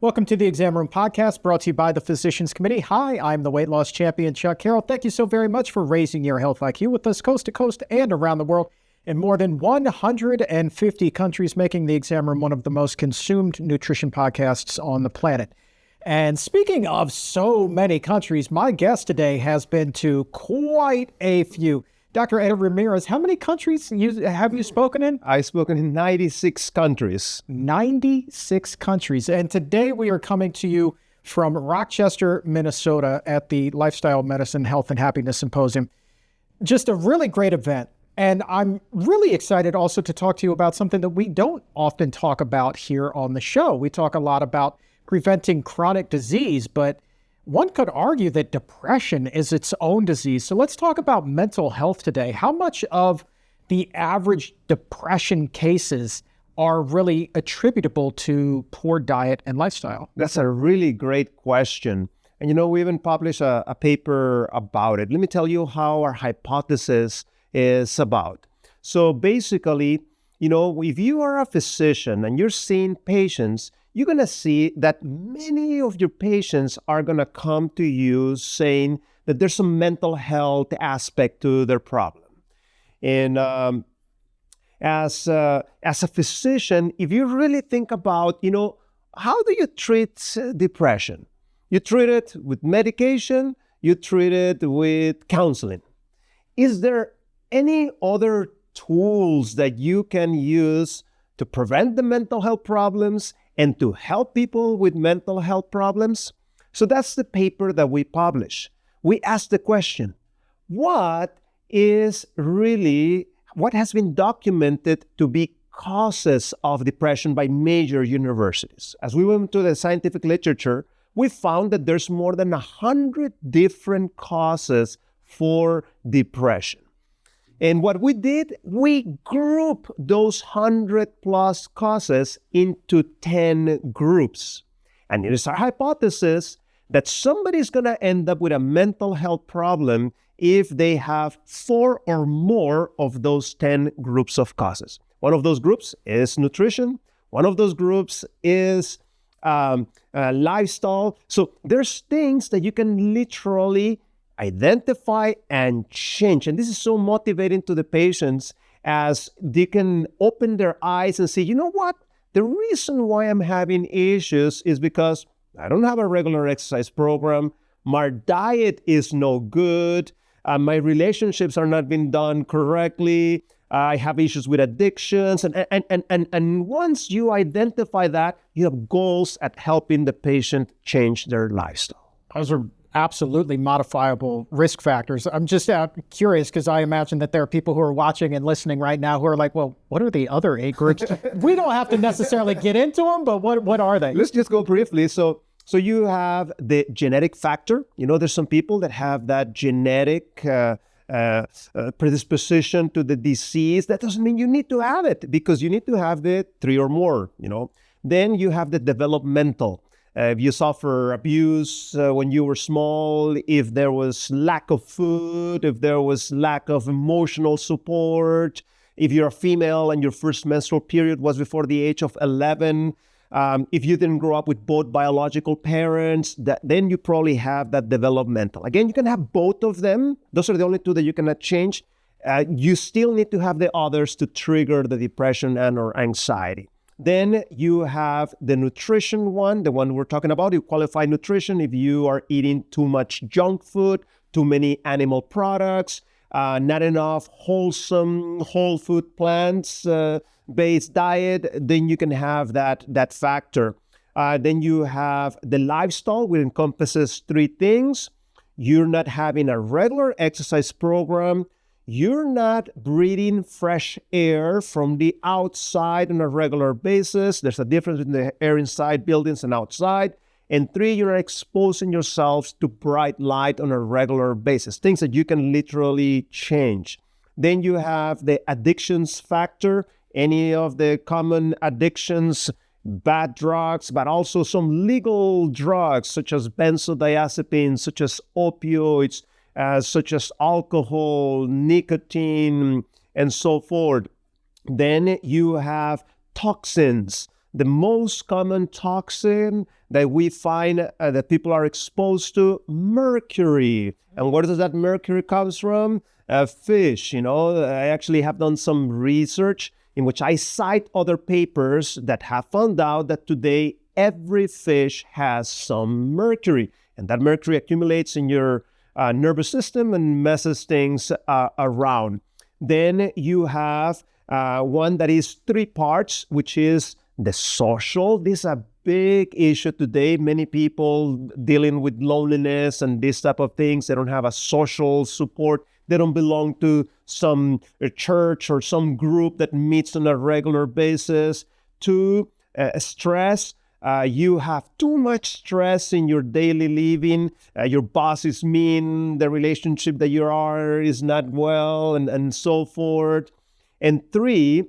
Welcome to the Exam Room Podcast, brought to you by the Physicians Committee. Hi, I'm the weight loss champion, Chuck Carroll. Thank you so very much for raising your health IQ with us coast to coast and around the world in more than 150 countries, making the Exam Room one of the most consumed nutrition podcasts on the planet. And speaking of so many countries, my guest today has been to quite a few. Dr. Ed Ramirez, how many countries have you spoken in? I've spoken in 96 countries. 96 countries. And today we are coming to you from Rochester, Minnesota at the Lifestyle Medicine, Health and Happiness Symposium. Just a really great event. And I'm really excited also to talk to you about something that we don't often talk about here on the show. We talk a lot about preventing chronic disease, but one could argue that depression is its own disease. So let's talk about mental health today. How much of the average depression cases are really attributable to poor diet and lifestyle? That's a really great question. And we even published a paper about it. Let me tell you how our hypothesis is about. So basically, if you are a physician and you're seeing patients, you're going to see that many of your patients are going to come to you saying that there's some mental health aspect to their problem. And as a physician, if you really think about, how do you treat depression? You treat it with medication, you treat it with counseling. Is there any other tools that you can use to prevent the mental health problems and to help people with mental health problems? So that's the paper that we publish. We ask the question, what has been documented to be causes of depression by major universities? As we went to the scientific literature, we found that there's more than 100 different causes for depression. And what we did, we grouped those 100 plus causes into 10 groups. And it is our hypothesis that somebody's going to end up with a mental health problem if they have 4 or more of those 10 groups of causes. One of those groups is nutrition. One of those groups is lifestyle. So there's things that you can literally identify and change. And this is so motivating to the patients as they can open their eyes and say, you know what? The reason why I'm having issues is because I don't have a regular exercise program. My diet is no good. My relationships are not being done correctly. I have issues with addictions. And once you identify that, you have goals at helping the patient change their lifestyle. Those are absolutely modifiable risk factors. I'm just curious because I imagine that there are people who are watching and listening right now who are like, well, what are the other 8 groups? We don't have to necessarily get into them, but what are they? Let's just go briefly. So you have the genetic factor. There's some people that have that genetic predisposition to the disease. That doesn't mean you need to have it because you need to have the 3 or more, Then you have the developmental. If you suffer abuse when you were small, if there was lack of food, if there was lack of emotional support, if you're a female and your first menstrual period was before the age of 11, if you didn't grow up with both biological parents, then you probably have that developmental. Again, you can have both of them. Those are the only 2 that you cannot change. You still need to have the others to trigger the depression and or anxiety. Then you have the nutrition one, the one we're talking about. You qualify nutrition if you are eating too much junk food, too many animal products, not enough wholesome, whole food plants-based diet, then you can have that factor. Then you have the lifestyle, which encompasses 3 things. You're not having a regular exercise program. You're not breathing fresh air from the outside on a regular basis. There's a difference between the air inside buildings and outside. And 3, you're exposing yourselves to bright light on a regular basis, things that you can literally change. Then you have the addictions factor, any of the common addictions, bad drugs, but also some legal drugs such as benzodiazepines, such as opioids, such as alcohol, nicotine, and so forth. Then you have toxins the most common toxin that we find that people are exposed to? Mercury. And where does that mercury comes from? Fish. I actually have done some research in which I cite other papers that have found out that today every fish has some mercury. And that mercury accumulates in your nervous system and messes things around. Then you have one that is 3 parts, which is the social. This is a big issue today. Many people dealing with loneliness and this type of things. They don't have a social support. They don't belong to some church or some group that meets on a regular basis. 2, stress. You have too much stress in your daily living. Your boss is mean. The relationship that you are is not well, and so forth. And 3,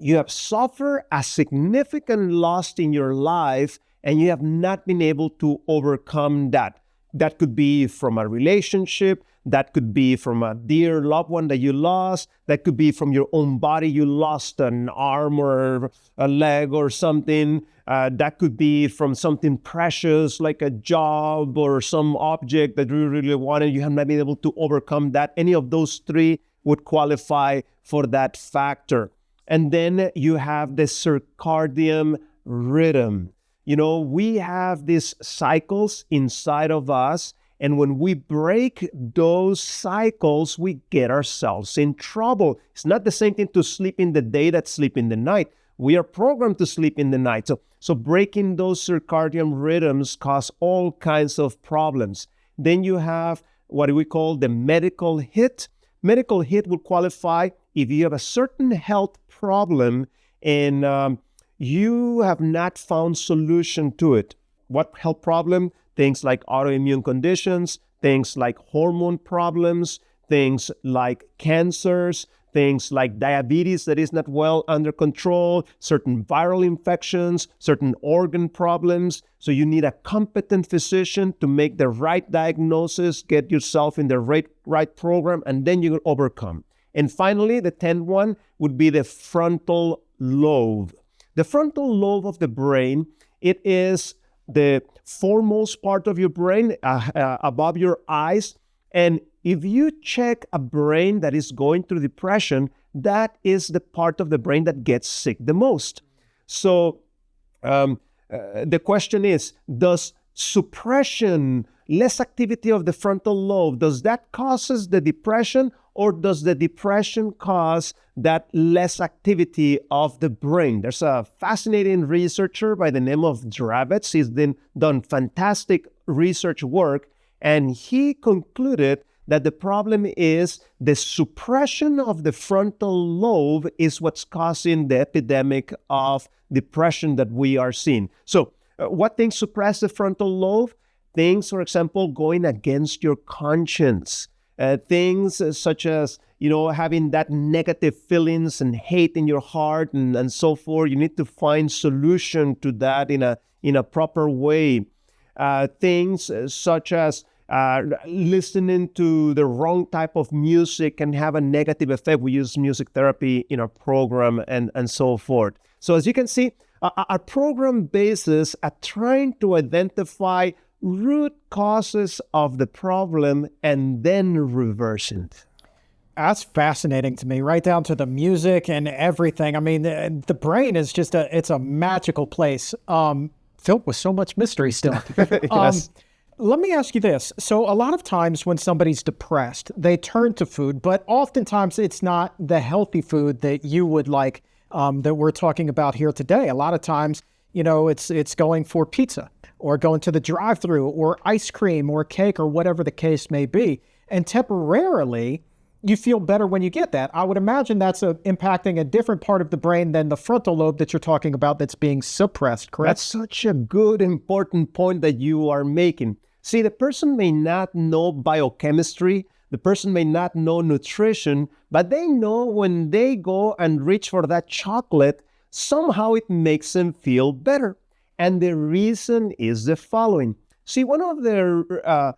you have suffered a significant loss in your life and you have not been able to overcome that. That could be from a relationship. That could be from a dear loved one that you lost. That could be from your own body. You lost an arm or a leg or something. That could be from something precious like a job or some object that you really wanted. You have not been able to overcome that. Any of those 3 would qualify for that factor. And then you have the circadian rhythm. We have these cycles inside of us, and when we break those cycles, we get ourselves in trouble. It's not the same thing to sleep in the day that sleep in the night. We are programmed to sleep in the night. So breaking those circadian rhythms cause all kinds of problems. Then you have what we call the medical hit. Medical hit will qualify if you have a certain health problem and you have not found solution to it. What health problem? Things like autoimmune conditions, things like hormone problems, things like cancers, things like diabetes that is not well under control, certain viral infections, certain organ problems. So you need a competent physician to make the right diagnosis, get yourself in the right program, and then you will overcome. And finally, the 10th one would be the frontal lobe. The frontal lobe of the brain, it is the foremost part of your brain above your eyes. And if you check a brain that is going through depression, that is the part of the brain that gets sick the most. So the question is, does suppression, less activity of the frontal lobe, does that causes the depression, or does the depression cause that less activity of the brain? There's a fascinating researcher by the name of Ramirez. He's done fantastic research work, and he concluded that the problem is the suppression of the frontal lobe is what's causing the epidemic of depression that we are seeing. So what things suppress the frontal lobe? Things, for example, going against your conscience. Things such as, having that negative feelings and hate in your heart and so forth. You need to find solution to that in a proper way. Things such as listening to the wrong type of music can have a negative effect. We use music therapy in our program and so forth. So as you can see, our program bases at trying to identify root causes of the problem and then reversing it. That's fascinating to me, right down to the music and everything. I mean, the brain is just it's a magical place, filled with so much mystery still. Yes. Let me ask you this. So a lot of times when somebody's depressed, they turn to food, but oftentimes it's not the healthy food that you would like, that we're talking about here today. A lot of times, it's going for pizza or going to the drive-thru or ice cream or cake or whatever the case may be. And temporarily, you feel better when you get that. I would imagine that's impacting a different part of the brain than the frontal lobe that you're talking about that's being suppressed, correct? That's such a good, important point that you are making. See, the person may not know biochemistry, the person may not know nutrition, but they know when they go and reach for that chocolate, somehow it makes them feel better. And the reason is the following. See, one of the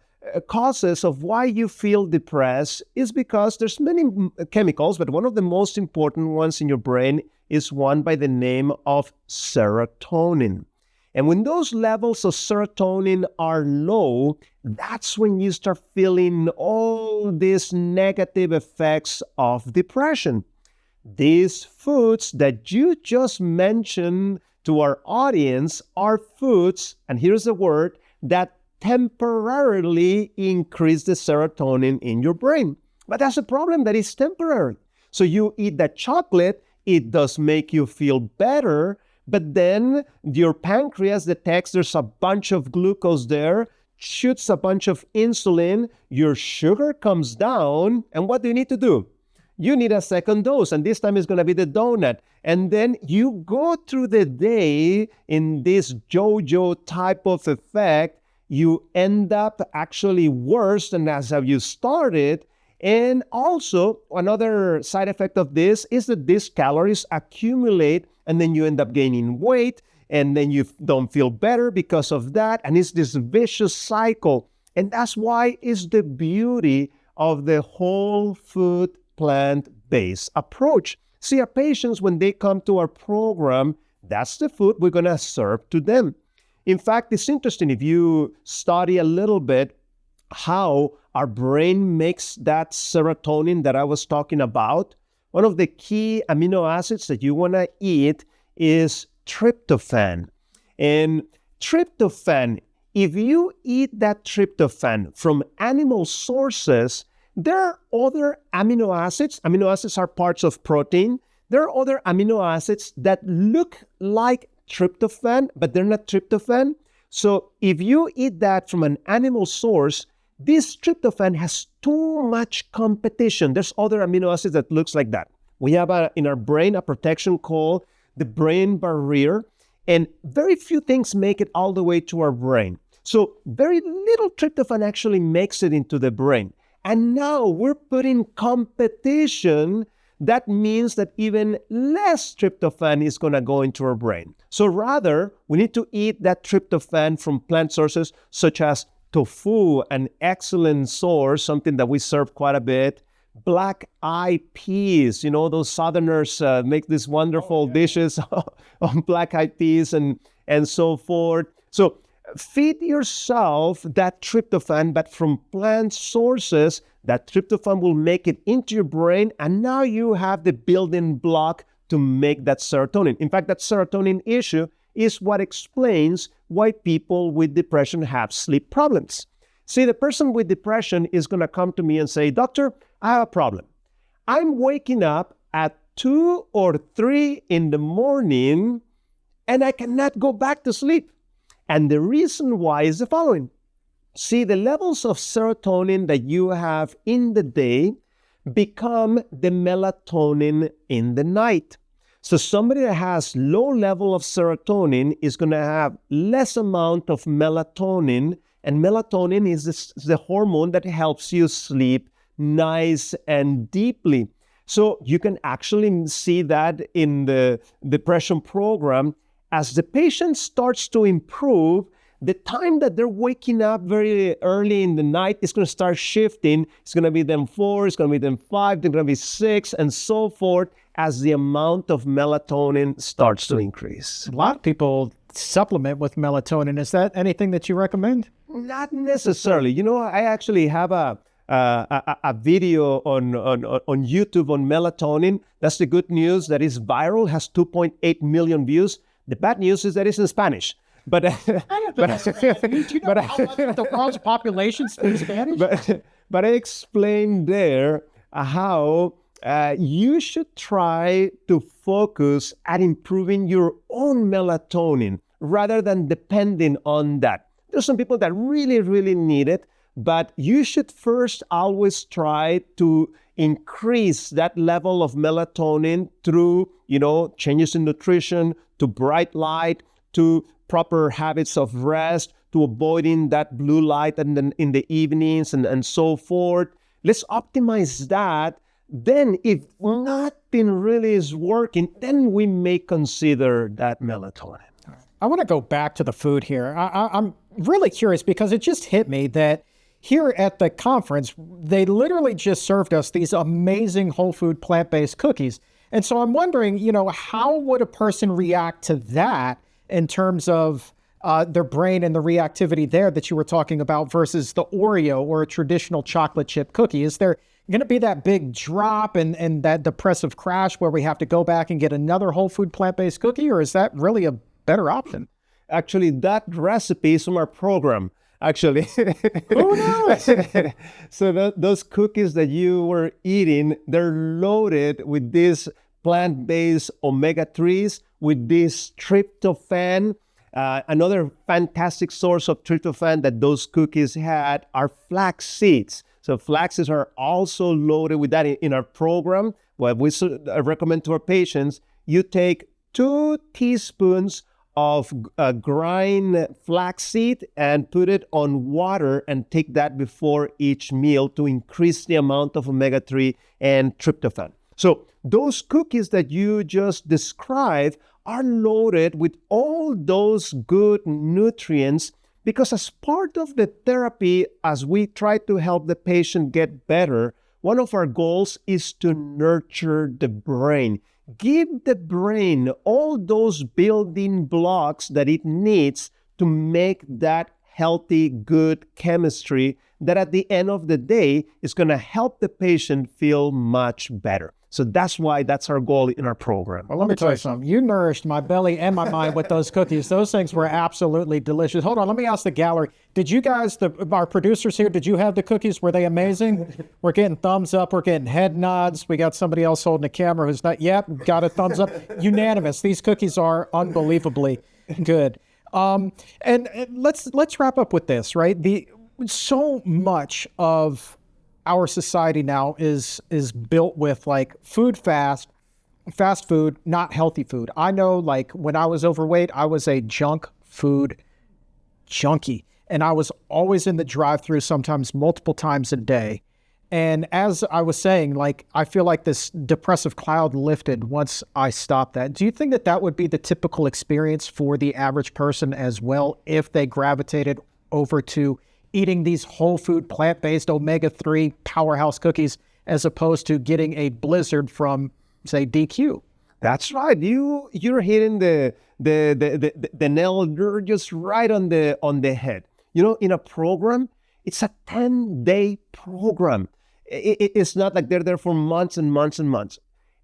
causes of why you feel depressed is because there's many chemicals, but one of the most important ones in your brain is one by the name of serotonin. And when those levels of serotonin are low, that's when you start feeling all these negative effects of depression. These foods that you just mentioned to our audience are foods, and here's the word, that temporarily increase the serotonin in your brain. But that's a problem that is temporary. So you eat that chocolate, it does make you feel better, but then your pancreas detects there's a bunch of glucose there, shoots a bunch of insulin, your sugar comes down, and what do you need to do? You need a second dose, and this time it's going to be the donut. And then you go through the day in this yo-yo type of effect. You end up actually worse than as how you started. And also, another side effect of this is that these calories accumulate, and then you end up gaining weight, and then you don't feel better because of that. And it's this vicious cycle. And that's why it's the beauty of the whole food plant-based approach. See, our patients, when they come to our program, that's the food we're going to serve to them. In fact, it's interesting if you study a little bit how our brain makes that serotonin that I was talking about. One of the key amino acids that you want to eat is tryptophan. And tryptophan, if you eat that tryptophan from animal sources, there are other amino acids. Amino acids are parts of protein. There are other amino acids that look like tryptophan, but they're not tryptophan. So if you eat that from an animal source, this tryptophan has too much competition. There's other amino acids that looks like that. We have in our brain a protection called the brain barrier, and very few things make it all the way to our brain. So very little tryptophan actually makes it into the brain. And now we're putting competition. That means that even less tryptophan is going to go into our brain. So rather, we need to eat that tryptophan from plant sources such as tofu, an excellent source, something that we serve quite a bit. Black-eyed peas, those Southerners make these wonderful dishes on black-eyed peas and so forth. So feed yourself that tryptophan, but from plant sources. That tryptophan will make it into your brain, and now you have the building block to make that serotonin. In fact, that serotonin issue is what explains why people with depression have sleep problems. See, the person with depression is going to come to me and say, "Doctor, I have a problem. I'm waking up at 2 or 3 in the morning, and I cannot go back to sleep." And the reason why is the following. See, the levels of serotonin that you have in the day become the melatonin in the night. So somebody that has low level of serotonin is going to have less amount of melatonin, and melatonin is the hormone that helps you sleep nice and deeply. So you can actually see that in the depression program. As the patient starts to improve, the time that they're waking up very early in the night is going to start shifting. It's going to be then 4, it's going to be then 5, then going to be 6, and so forth as the amount of melatonin starts to increase. A lot of people supplement with melatonin. Is that anything that you recommend? Not necessarily. I actually have a video on YouTube on melatonin. That's the good news. That is viral, has 2.8 million views. The bad news is that it's in Spanish. But do you know how much of the world's population speaks Spanish? But I explained there how you should try to focus at improving your own melatonin rather than depending on that. There's some people that really, really need it, but you should first always try to increase that level of melatonin through, changes in nutrition, to bright light, to proper habits of rest, to avoiding that blue light in the evenings and so forth. Let's optimize that. Then if nothing really is working, then we may consider that melatonin. I want to go back to the food here. I'm really curious because it just hit me that here at the conference, they literally just served us these amazing whole food plant-based cookies. And so I'm wondering, how would a person react to that in terms of their brain and the reactivity there that you were talking about versus the Oreo or a traditional chocolate chip cookie? Is there going to be that big drop and that depressive crash where we have to go back and get another whole food plant-based cookie, or is that really a better option? Actually, that recipe is from our program. Actually, who knows? So those cookies that you were eating, they're loaded with these plant-based omega-3s, with this tryptophan. Another fantastic source of tryptophan that those cookies had are flax seeds. So flax seeds are also loaded with that in our program. What we recommend to our patients, you take 2 teaspoons of grind flaxseed and put it on water and take that before each meal to increase the amount of omega-3 and tryptophan. So those cookies that you just described are loaded with all those good nutrients, because as part of the therapy, as we try to help the patient get better, one of our goals is to nurture the brain. Give the brain all those building blocks that it needs to make that healthy, good chemistry that at the end of the day is going to help the patient feel much better. So that's why that's our goal in our program. Well, let me tell you something. You nourished my belly and my mind with those cookies. Those things were absolutely delicious. Hold on, let me ask the gallery. Did you guys, our producers here, did you have the cookies? Were they amazing? We're getting thumbs up. We're getting head nods. We got somebody else holding the camera who's not, got a thumbs up. Unanimous. These cookies are unbelievably good. And let's wrap up with this, right? So much of our society now is built with like fast food, not healthy food. I know, like, when I was overweight, I was a junk food junkie, and I was always in the drive-thru, sometimes multiple times a day. And as I was saying, like, I feel like this depressive cloud lifted once I stopped that. Do you think that that would be the typical experience for the average person as well if they gravitated over to eating these whole food, plant-based, omega-3 powerhouse cookies as opposed to getting a blizzard from, say, DQ? That's right. You're hitting the nail. You're just right on the head. In a program, it's a 10-day program. It's not like they're there for months and months and months.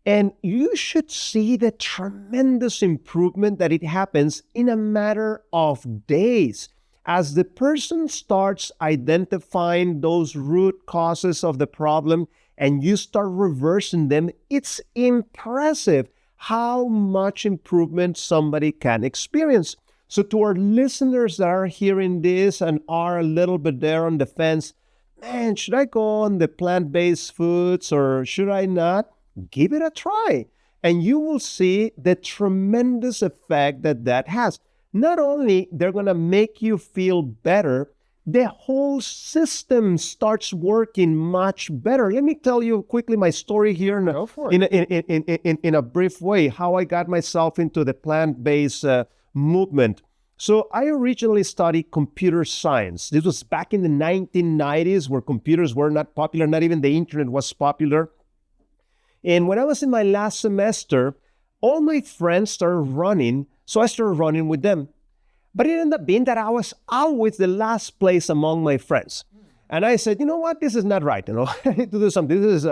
And you should see the tremendous improvement that it happens in a matter of days. As the person starts identifying those root causes of the problem and you start reversing them, it's impressive how much improvement somebody can experience. So to our listeners that are hearing this and are a little bit there on the fence, man, should I go on the plant-based foods or should I not? Give it a try. And you will see the tremendous effect that has. Not only they're going to make you feel better, the whole system starts working much better. Let me tell you quickly my story here in a brief way, how I got myself into the plant-based movement. So I originally studied computer science. This was back in the 1990s where computers were not popular, not even the internet was popular. And when I was in my last semester, all my friends started running, so I started running with them. But it ended up being that I was always the last place among my friends. And I said, you know what, this is not right. I need to do something. This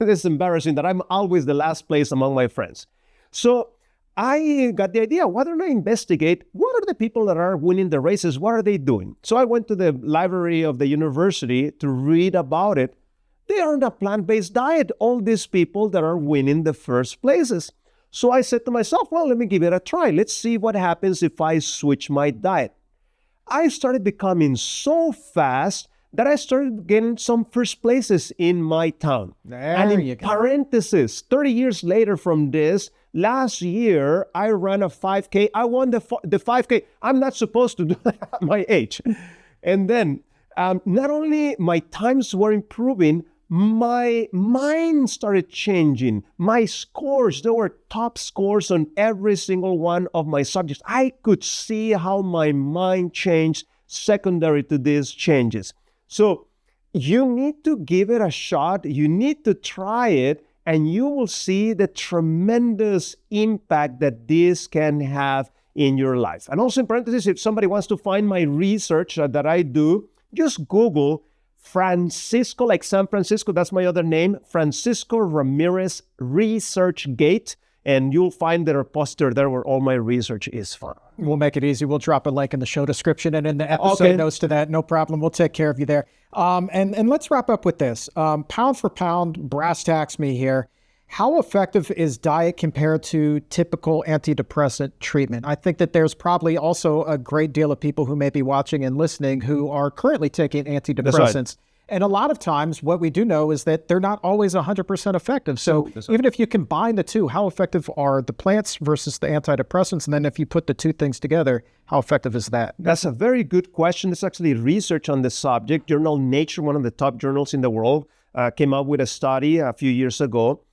is embarrassing that I'm always the last place among my friends. So I got the idea, why don't I investigate what are the people that are winning the races? What are they doing? So I went to the library of the university to read about it. They are on a plant-based diet, all these people that are winning the first places. So I said to myself, well, let me give it a try. Let's see what happens if I switch my diet. I started becoming so fast that I started getting some first places in my town. And in parenthesis, 30 years later from this, last year, I ran a 5K. I won the 5K. I'm not supposed to do that at my age. And then not only my times were improving, my mind started changing. My scores, there were top scores on every single one of my subjects. I could see how my mind changed secondary to these changes. So you need to give it a shot. You need to try it, and you will see the tremendous impact that this can have in your life. And also in parentheses, if somebody wants to find my research that I do, just Google Francisco, like San Francisco, that's my other name, Francisco Ramirez ResearchGate, and you'll find the repository there where all my research is found. We'll make it easy. We'll drop a link in the show description and in the episode notes to that. No problem. We'll take care of you there. And let's wrap up with this. Pound for pound, brass tacks me here. How effective is diet compared to typical antidepressant treatment? I think that there's probably also a great deal of people who may be watching and listening who are currently taking antidepressants. That's right. And a lot of times what we do know is that they're not always 100% effective. So even if you combine the two, how effective are the plants versus the antidepressants? And then if you put the two things together, how effective is that? That's a very good question. There's actually research on the subject. Journal Nature, one of the top journals in the world, came out with a study a few years ago.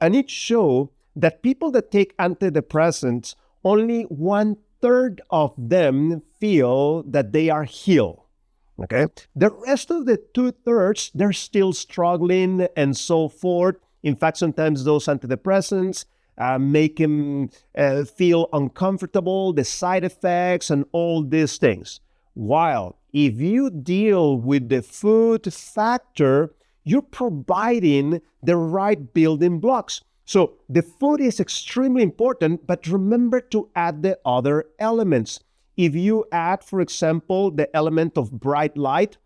And it showed that people that take antidepressants, only 1/3 of them feel that they are healed. Okay? The rest of the 2/3, they're still struggling and so forth. In fact, sometimes those antidepressants make them feel uncomfortable, the side effects and all these things. While if you deal with the food factor, you're providing the right building blocks. So the food is extremely important, but remember to add the other elements. If you add, for example, the element of bright light,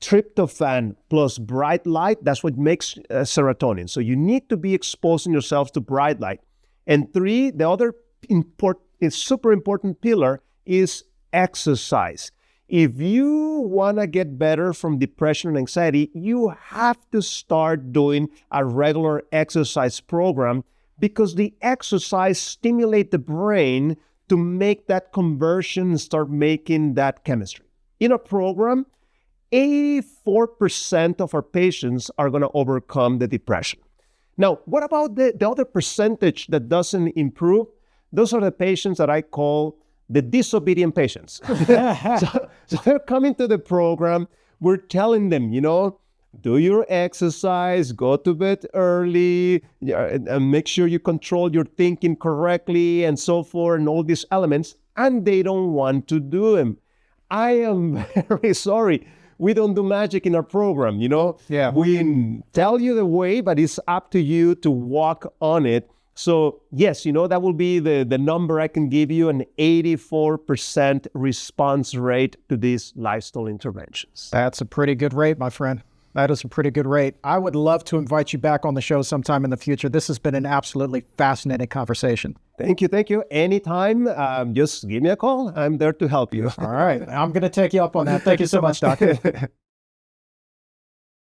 tryptophan plus bright light, that's what makes serotonin. So you need to be exposing yourself to bright light. And 3, the other super important pillar is exercise. If you want to get better from depression and anxiety, you have to start doing a regular exercise program because the exercise stimulates the brain to make that conversion and start making that chemistry. In a program, 84% of our patients are going to overcome the depression. Now, what about the other percentage that doesn't improve? Those are the patients that I call the disobedient patients. So they're coming to the program. We're telling them, do your exercise, go to bed early, and make sure you control your thinking correctly and so forth and all these elements, and they don't want to do them. I am very sorry. We don't do magic in our program, Yeah. We tell you the way, but it's up to you to walk on it. So yes, that will be the number I can give you, an 84% response rate to these lifestyle interventions. That's a pretty good rate, my friend. That is a pretty good rate. I would love to invite you back on the show sometime in the future. This has been an absolutely fascinating conversation. Thank you. Anytime, just give me a call. I'm there to help you. All right. I'm going to take you up on that. Thank you so much, Doc.